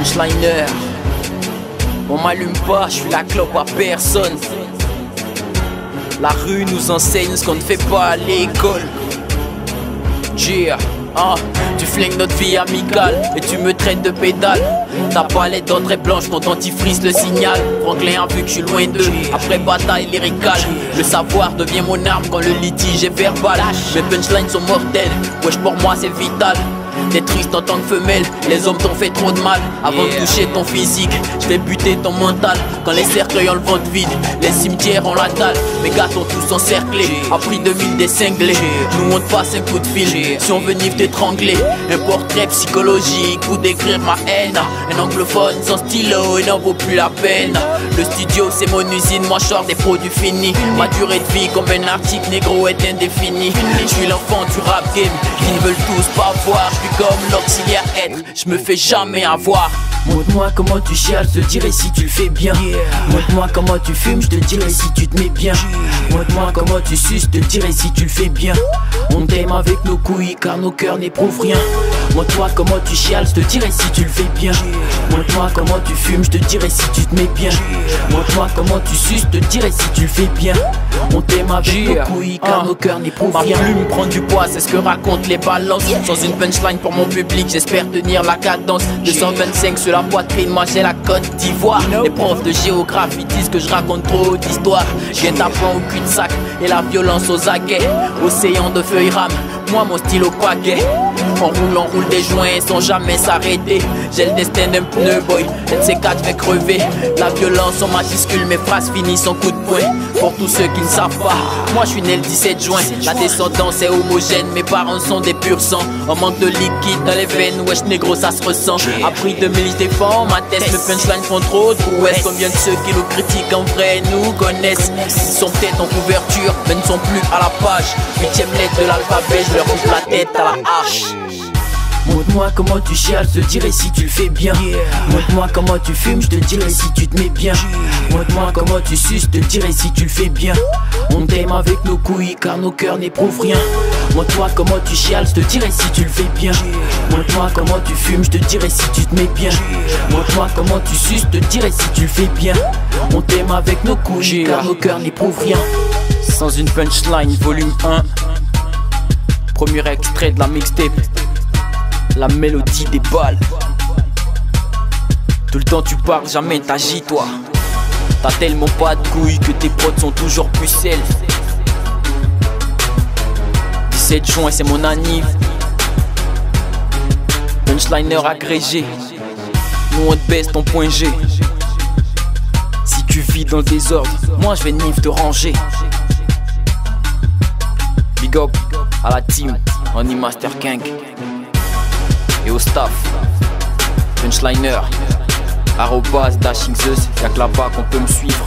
Punchliner, on m'allume pas, je suis la clope à personne. La rue nous enseigne ce qu'on ne fait pas à l'école. Yeah, tu flingues notre vie amicale et tu me traites de pédale. Ta palette d'or très blanche, ton dentifrice le signal. Franklin a vu que je suis loin d'eux, après bataille lyricale. Le savoir devient mon arme quand le litige est verbal. Mes punchlines sont mortelles, wesh pour moi c'est vital. T'es triste en tant que femelle, les hommes t'ont fait trop de mal. Avant de toucher ton physique, je vais buter ton mental. Quand les cercueils ont le ventre vide, les cimetières ont la dalle. Mes gars sont tous encerclés, à prix de 1000 des cinglés. Nous on te passe un coup de fil, si on veut venir t'étrangler. Un portrait psychologique pour décrire ma haine. Un anglophone sans stylo, il n'en vaut plus la peine. Le studio c'est mon usine, moi je sors des produits finis. Ma durée de vie comme un article négro est indéfinie. Je suis l'enfant du rap game, ils ne veulent tous pas voir. Je suis comme l'auxiliaire être, je me fais jamais avoir. Montre-moi comment tu chiales, je te dirai si tu le fais bien. Montre-moi comment tu fumes, je te dirai si tu te mets bien. Montre-moi comment tu suces, je te dirai si tu le fais bien. On t'aime avec nos couilles car nos cœurs n'éprouvent rien. Montre-moi comment tu chiales, je te dirai si tu le fais bien. Montre-moi comment tu fumes, je te dirai si tu te mets bien. Montre-moi comment tu suces, je te dirai si tu le fais bien. On t'aime avec nos couilles car nos cœurs n'éprouvent rien. Ma plume prend du poids, c'est ce que racontent les balances. Sans une punchline pour mon public, j'espère tenir la cadence. 225 sur la poitrine, moi j'ai la Côte d'Ivoire. Les profs de géographie disent que je raconte trop d'histoires. J'ai tapant au cul-de-sac et la violence aux aguets. Océan de feuilles rames, moi mon stylo paquet. On roule des joints sans jamais s'arrêter. J'ai le destin d'un pneu boy, un de ces quatre fait crever. La violence en majuscule, mes phrases finissent en coup de poing. Pour tous ceux qui ne savent pas, moi je suis né le 17 juin. La descendance est homogène, mes parents sont des purs sang. On manque de liquide dans les veines, wesh négro ça se ressent. À prix de 1000 je défends ma tête, mes punchlines font trop de prouesses. Combien de ceux qui nous critiquent en vrai nous connaissent. Ils sont peut-être en couverture, mais ne sont plus à la page. 8ème lettre de l'alphabet, je leur coupe la tête à la hache. Montre-moi comment tu chiales, je te dirai si tu le fais bien. Montre-moi comment tu fumes, je te dirai si tu te mets bien. Montre-moi comment tu suces, je te dirai si tu le fais bien. On t'aime avec nos couilles car nos cœurs n'éprouvent rien. Montre-moi comment tu chiales, je te dirai si tu le fais bien. Montre-moi comment tu fumes, je te dirai si tu te mets bien. Montre-moi comment tu suces, je te dirai si tu le fais bien. On t'aime avec nos couilles car nos cœurs n'éprouvent rien. Sans une punchline, volume 1. Premier extrait de la mixtape. La mélodie des balles. Tout le temps tu parles, jamais t'agis toi. T'as tellement pas de couilles que tes potes sont toujours pucelles. 17 juin c'est mon anniv. Punchliner agrégé. Nous on te baisse ton point G. Si tu vis dans le désordre, moi je vais nif te ranger. Big up à la team, Honey Master King. Et au staff, Punchliner, @DashingZeus, y'a que là-bas qu'on peut me suivre.